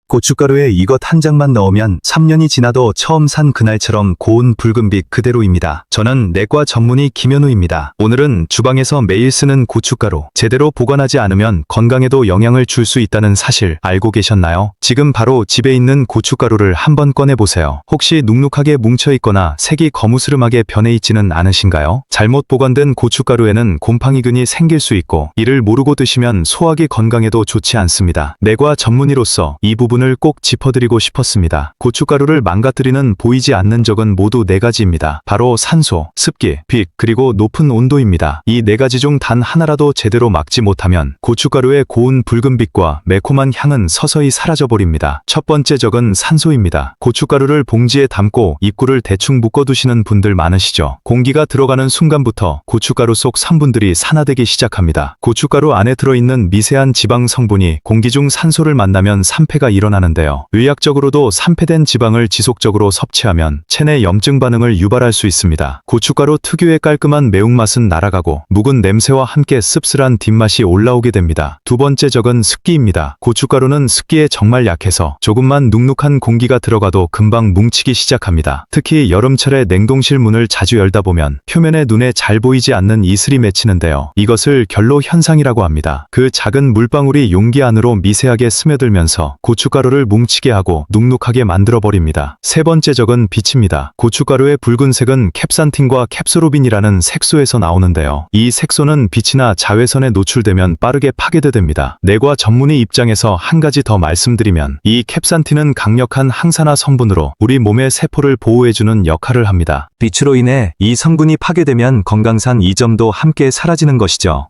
고춧가루에 이것 한 장만 넣으면 3년이 지나도 처음 산 그날처럼 고운 붉은빛 그대로입니다. 저는 내과 전문의 김현우입니다. 오늘은 주방에서 매일 쓰는 고춧가루, 제대로 보관하지 않으면 건강에도 영향을 줄 수 있다는 사실 알고 계셨나요? 지금 바로 집에 있는 고춧가루를 한번 꺼내보세요. 혹시 눅눅하게 뭉쳐있거나 색이 거무스름하게 변해있지는 않으신가요? 잘못 보관된 고춧가루에는 곰팡이균이 생길 수 있고, 이를 모르고 드시면 소화기 건강에도 좋지 않습니다. 내과 전문의로서 이 부분을 꼭 짚어드리고 싶었습니다. 고춧가루를 망가뜨리는 보이지 않는 적은 모두 4가지입니다. 바로 산소, 습기, 빛, 그리고 높은 온도입니다. 이 4가지 중 단 하나라도 제대로 막지 못하면 고춧가루의 고운 붉은빛과 매콤한 향은 서서히 사라져버립니다. 첫 번째 적은 산소입니다. 고춧가루를 봉지에 담고 입구를 대충 묶어두시는 분들 많으시죠? 공기가 들어가는 순간부터 고춧가루 속 성분들이 산화되기 시작합니다. 고춧가루 안에 들어있는 미세한 지방 성분이 공기 중 산소를 만나면 산패가 일어나는데요. 의학적으로도 산패된 지방을 지속적으로 섭취하면 체내 염증 반응을 유발할 수 있습니다. 고춧가루 특유의 깔끔한 매운맛은 날아가고 묵은 냄새와 함께 씁쓸한 뒷맛이 올라오게 됩니다. 두 번째 적은 습기입니다. 고춧가루는 습기에 정말 약해서 조금만 눅눅한 공기가 들어가도 금방 뭉치기 시작합니다. 특히 여름철에 냉동실 문을 자주 열다 보면 표면에 눈에 잘 보이지 않는 이슬이 맺히는데요. 이것을 결로 현상이라고 합니다. 그 작은 물방울이 용기 안으로 미세하게 스며들면서 고춧가루를 뭉치게 하고 눅눅하게 만들어버립니다. 세 번째 적은 빛입니다. 고춧가루의 붉은색은 캡산틴과 캡소루빈이라는 색소에서 나오는데요. 이 색소는 빛이나 자외선에 노출되면 빠르게 파괴됩니다. 내과 전문의 입장에서 한 가지 더 말씀드리면, 이 캡산틴은 강력한 항산화 성분으로 우리 몸의 세포를 보호해주는 역할을 합니다. 빛으로 인해 이 성분이 파괴되면 건강상 이 점도 함께 사라지는 것이죠.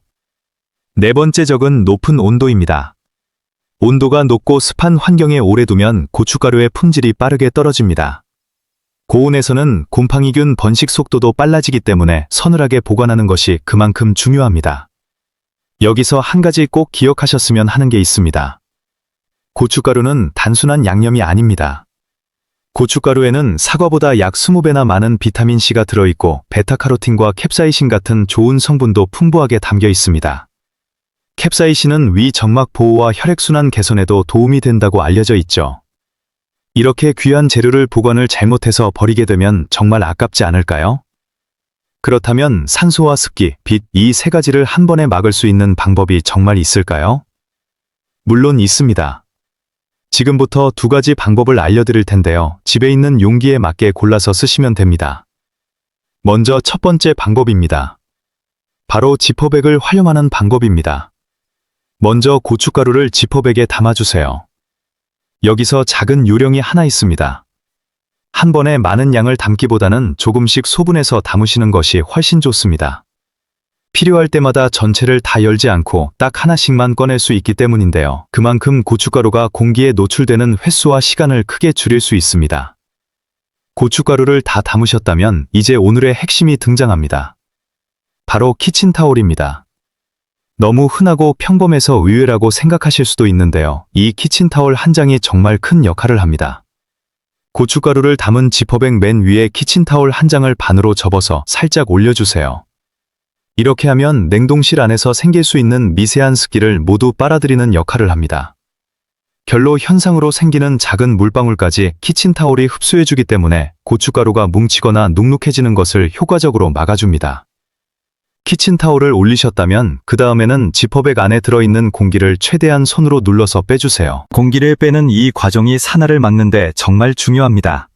네 번째 적은 높은 온도입니다. 온도가 높고 습한 환경에 오래 두면 고춧가루의 품질이 빠르게 떨어집니다. 고온에서는 곰팡이균 번식 속도도 빨라지기 때문에 서늘하게 보관하는 것이 그만큼 중요합니다. 여기서 한 가지 꼭 기억하셨으면 하는 게 있습니다. 고춧가루는 단순한 양념이 아닙니다. 고춧가루에는 사과보다 약 20배나 많은 비타민C가 들어있고 베타카로틴과 캡사이신 같은 좋은 성분도 풍부하게 담겨 있습니다. 캡사이신은 위 점막 보호와 혈액순환 개선에도 도움이 된다고 알려져 있죠. 이렇게 귀한 재료를 보관을 잘못해서 버리게 되면 정말 아깝지 않을까요? 그렇다면 산소와 습기, 빛, 이 3가지를 한 번에 막을 수 있는 방법이 정말 있을까요? 물론 있습니다. 지금부터 2가지 방법을 알려드릴 텐데요. 집에 있는 용기에 맞게 골라서 쓰시면 됩니다. 먼저 첫 번째 방법입니다. 바로 지퍼백을 활용하는 방법입니다. 먼저 고춧가루를 지퍼백에 담아주세요. 여기서 작은 요령이 하나 있습니다. 한 번에 많은 양을 담기보다는 조금씩 소분해서 담으시는 것이 훨씬 좋습니다. 필요할 때마다 전체를 다 열지 않고 딱 하나씩만 꺼낼 수 있기 때문인데요. 그만큼 고춧가루가 공기에 노출되는 횟수와 시간을 크게 줄일 수 있습니다. 고춧가루를 다 담으셨다면 이제 오늘의 핵심이 등장합니다. 바로 키친타올입니다. 너무 흔하고 평범해서 의외라고 생각하실 수도 있는데요. 이 키친타올 한 장이 정말 큰 역할을 합니다. 고춧가루를 담은 지퍼백 맨 위에 키친타올 한 장을 반으로 접어서 살짝 올려주세요. 이렇게 하면 냉동실 안에서 생길 수 있는 미세한 습기를 모두 빨아들이는 역할을 합니다. 결로 현상으로 생기는 작은 물방울까지 키친타올이 흡수해주기 때문에 고춧가루가 뭉치거나 눅눅해지는 것을 효과적으로 막아줍니다. 키친타올을 올리셨다면 그 다음에는 지퍼백 안에 들어있는 공기를 최대한 손으로 눌러서 빼주세요. 공기를 빼는 이 과정이 산화를 막는데 정말 중요합니다.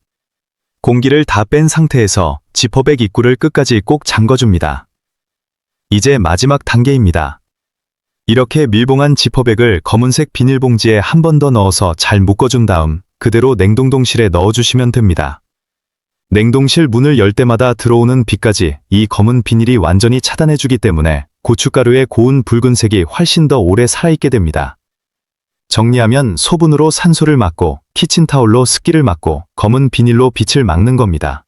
공기를 다 뺀 상태에서 지퍼백 입구를 끝까지 꼭 잠궈줍니다. 이제 마지막 단계입니다. 이렇게 밀봉한 지퍼백을 검은색 비닐봉지에 한 번 더 넣어서 잘 묶어준 다음 그대로 냉동실에 넣어주시면 됩니다. 냉동실 문을 열 때마다 들어오는 빛까지 이 검은 비닐이 완전히 차단해주기 때문에 고춧가루의 고운 붉은색이 훨씬 더 오래 살아있게 됩니다. 정리하면 소분으로 산소를 막고 키친타올로 습기를 막고 검은 비닐로 빛을 막는 겁니다.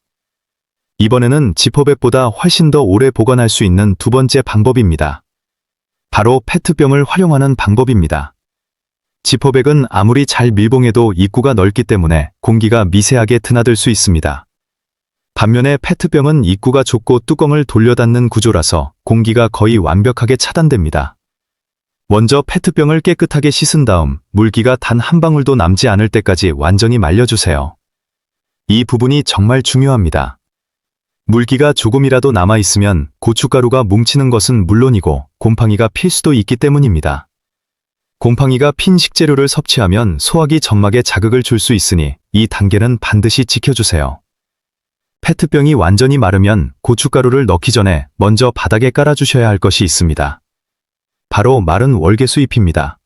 이번에는 지퍼백보다 훨씬 더 오래 보관할 수 있는 2번째 방법입니다. 바로 페트병을 활용하는 방법입니다. 지퍼백은 아무리 잘 밀봉해도 입구가 넓기 때문에 공기가 미세하게 드나들 수 있습니다. 반면에 페트병은 입구가 좁고 뚜껑을 돌려 닫는 구조라서 공기가 거의 완벽하게 차단됩니다. 먼저 페트병을 깨끗하게 씻은 다음 물기가 단 한 방울도 남지 않을 때까지 완전히 말려주세요. 이 부분이 정말 중요합니다. 물기가 조금이라도 남아있으면 고춧가루가 뭉치는 것은 물론이고 곰팡이가 필 수도 있기 때문입니다. 곰팡이가 핀 식재료를 섭취하면 소화기 점막에 자극을 줄 수 있으니 이 단계는 반드시 지켜주세요. 페트병이 완전히 마르면 고춧가루를 넣기 전에 먼저 바닥에 깔아주셔야 할 것이 있습니다. 바로 마른 월계수잎입니다.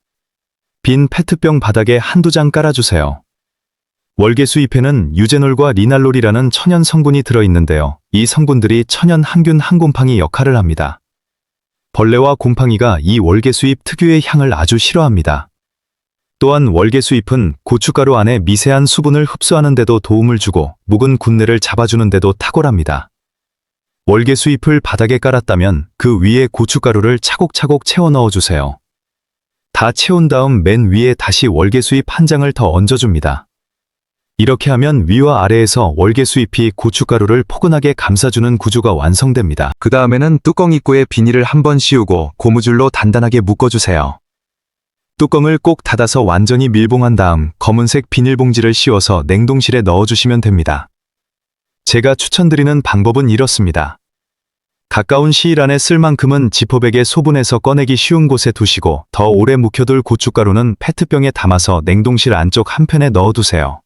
빈 페트병 바닥에 한두 장 깔아주세요. 월계수잎에는 유제놀과 리날롤이라는 천연 성분이 들어있는데요. 이 성분들이 천연 항균 항곰팡이 역할을 합니다. 벌레와 곰팡이가 이 월계수잎 특유의 향을 아주 싫어합니다. 또한 월계수잎은 고춧가루 안에 미세한 수분을 흡수하는 데도 도움을 주고 묵은 군내를 잡아주는 데도 탁월합니다. 월계수잎을 바닥에 깔았다면 그 위에 고춧가루를 차곡차곡 채워 넣어주세요. 다 채운 다음 맨 위에 다시 월계수잎 한 장을 더 얹어줍니다. 이렇게 하면 위와 아래에서 월계수잎이 고춧가루를 포근하게 감싸주는 구조가 완성됩니다. 그 다음에는 뚜껑 입구에 비닐을 한번 씌우고 고무줄로 단단하게 묶어주세요. 뚜껑을 꼭 닫아서 완전히 밀봉한 다음 검은색 비닐봉지를 씌워서 냉동실에 넣어주시면 됩니다. 제가 추천드리는 방법은 이렇습니다. 가까운 시일 안에 쓸 만큼은 지퍼백에 소분해서 꺼내기 쉬운 곳에 두시고 더 오래 묵혀둘 고춧가루는 페트병에 담아서 냉동실 안쪽 한편에 넣어두세요.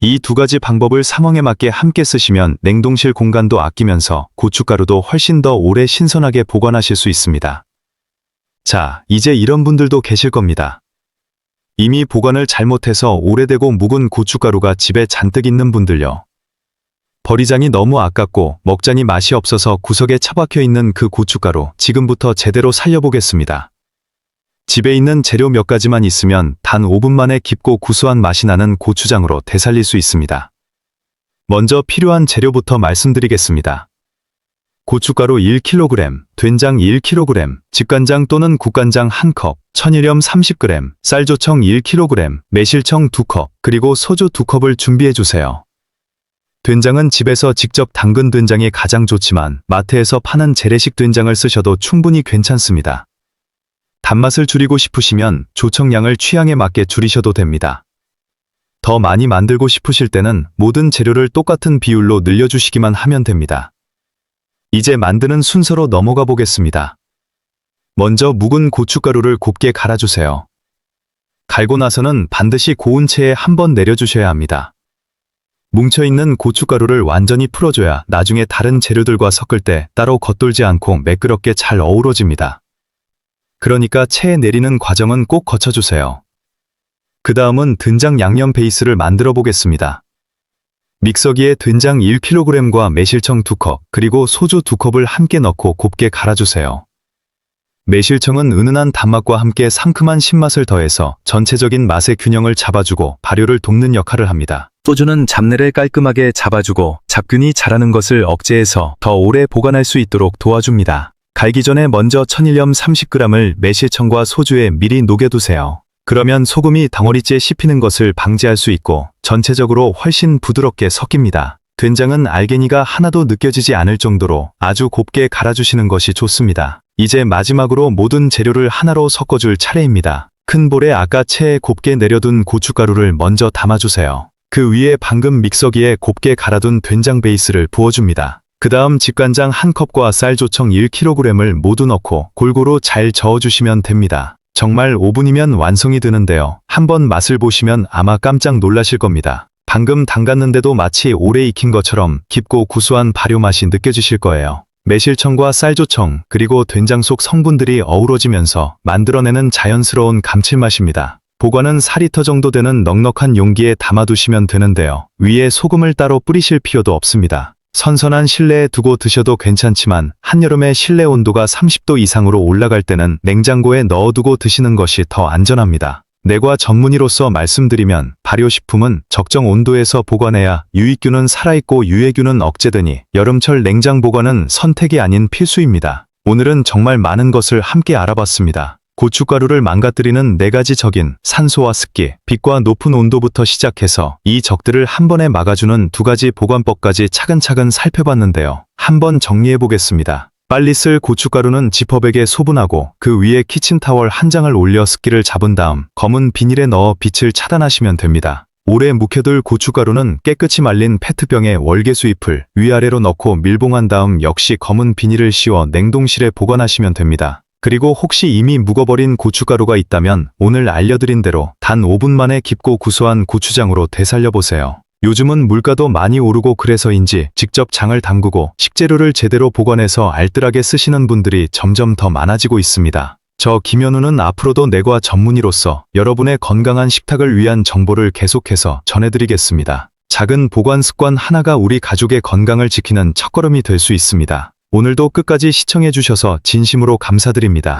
이 두 가지 방법을 상황에 맞게 함께 쓰시면 냉동실 공간도 아끼면서 고춧가루도 훨씬 더 오래 신선하게 보관하실 수 있습니다. 자, 이제 이런 분들도 계실 겁니다. 이미 보관을 잘못해서 오래되고 묵은 고춧가루가 집에 잔뜩 있는 분들요. 버리자니 너무 아깝고 먹자니 맛이 없어서 구석에 처박혀 있는 그 고춧가루 지금부터 제대로 살려보겠습니다. 집에 있는 재료 몇 가지만 있으면 단 5분 만에 깊고 구수한 맛이 나는 고추장으로 되살릴 수 있습니다. 먼저 필요한 재료부터 말씀드리겠습니다. 고춧가루 1kg, 된장 1kg, 집간장 또는 국간장 1컵, 천일염 30g, 쌀조청 1kg, 매실청 2컵, 그리고 소주 2컵을 준비해주세요. 된장은 집에서 직접 담근 된장이 가장 좋지만 마트에서 파는 재래식 된장을 쓰셔도 충분히 괜찮습니다. 단맛을 줄이고 싶으시면 조청량을 취향에 맞게 줄이셔도 됩니다. 더 많이 만들고 싶으실 때는 모든 재료를 똑같은 비율로 늘려주시기만 하면 됩니다. 이제 만드는 순서로 넘어가 보겠습니다. 먼저 묵은 고춧가루를 곱게 갈아주세요. 갈고 나서는 반드시 고운 체에 한번 내려주셔야 합니다. 뭉쳐있는 고춧가루를 완전히 풀어줘야 나중에 다른 재료들과 섞을 때 따로 겉돌지 않고 매끄럽게 잘 어우러집니다. 그러니까 체에 내리는 과정은 꼭 거쳐주세요. 그 다음은 된장 양념 베이스를 만들어 보겠습니다. 믹서기에 된장 1kg과 매실청 2컵, 그리고 소주 2컵을 함께 넣고 곱게 갈아주세요. 매실청은 은은한 단맛과 함께 상큼한 신맛을 더해서 전체적인 맛의 균형을 잡아주고 발효를 돕는 역할을 합니다. 소주는 잡내를 깔끔하게 잡아주고 잡균이 자라는 것을 억제해서 더 오래 보관할 수 있도록 도와줍니다. 갈기 전에 먼저 천일염 30g을 매실청과 소주에 미리 녹여두세요. 그러면 소금이 덩어리째 씹히는 것을 방지할 수 있고 전체적으로 훨씬 부드럽게 섞입니다. 된장은 알갱이가 하나도 느껴지지 않을 정도로 아주 곱게 갈아주시는 것이 좋습니다. 이제 마지막으로 모든 재료를 하나로 섞어줄 차례입니다. 큰 볼에 아까 체에 곱게 내려둔 고춧가루를 먼저 담아주세요. 그 위에 방금 믹서기에 곱게 갈아둔 된장 베이스를 부어줍니다. 그 다음 집간장 1컵과 쌀조청 1kg을 모두 넣고 골고루 잘 저어주시면 됩니다. 정말 5분이면 완성이 되는데요. 한번 맛을 보시면 아마 깜짝 놀라실 겁니다. 방금 담갔는데도 마치 오래 익힌 것처럼 깊고 구수한 발효 맛이 느껴지실 거예요. 매실청과 쌀조청 그리고 된장 속 성분들이 어우러지면서 만들어내는 자연스러운 감칠맛입니다. 보관은 4리터 정도 되는 넉넉한 용기에 담아두시면 되는데요. 위에 소금을 따로 뿌리실 필요도 없습니다. 선선한 실내에 두고 드셔도 괜찮지만 한여름에 실내 온도가 30도 이상으로 올라갈 때는 냉장고에 넣어두고 드시는 것이 더 안전합니다. 내과 전문의로서 말씀드리면 발효식품은 적정 온도에서 보관해야 유익균은 살아있고 유해균은 억제되니 여름철 냉장 보관은 선택이 아닌 필수입니다. 오늘은 정말 많은 것을 함께 알아봤습니다. 고춧가루를 망가뜨리는 4가지 적인 산소와 습기, 빛과 높은 온도부터 시작해서 이 적들을 한 번에 막아주는 2가지 보관법까지 차근차근 살펴봤는데요. 한번 정리해 보겠습니다. 빨리 쓸 고춧가루는 지퍼백에 소분하고 그 위에 키친타월 한 장을 올려 습기를 잡은 다음 검은 비닐에 넣어 빛을 차단하시면 됩니다. 오래 묵혀둘 고춧가루는 깨끗이 말린 페트병에 월계수 잎을 위아래로 넣고 밀봉한 다음 역시 검은 비닐을 씌워 냉동실에 보관하시면 됩니다. 그리고 혹시 이미 묵어버린 고춧가루가 있다면 오늘 알려드린 대로 단 5분 만에 깊고 구수한 고추장으로 되살려보세요. 요즘은 물가도 많이 오르고 그래서인지 직접 장을 담그고 식재료를 제대로 보관해서 알뜰하게 쓰시는 분들이 점점 더 많아지고 있습니다. 저 김현우는 앞으로도 내과 전문의로서 여러분의 건강한 식탁을 위한 정보를 계속해서 전해드리겠습니다. 작은 보관 습관 하나가 우리 가족의 건강을 지키는 첫걸음이 될 수 있습니다. 오늘도 끝까지 시청해주셔서 진심으로 감사드립니다.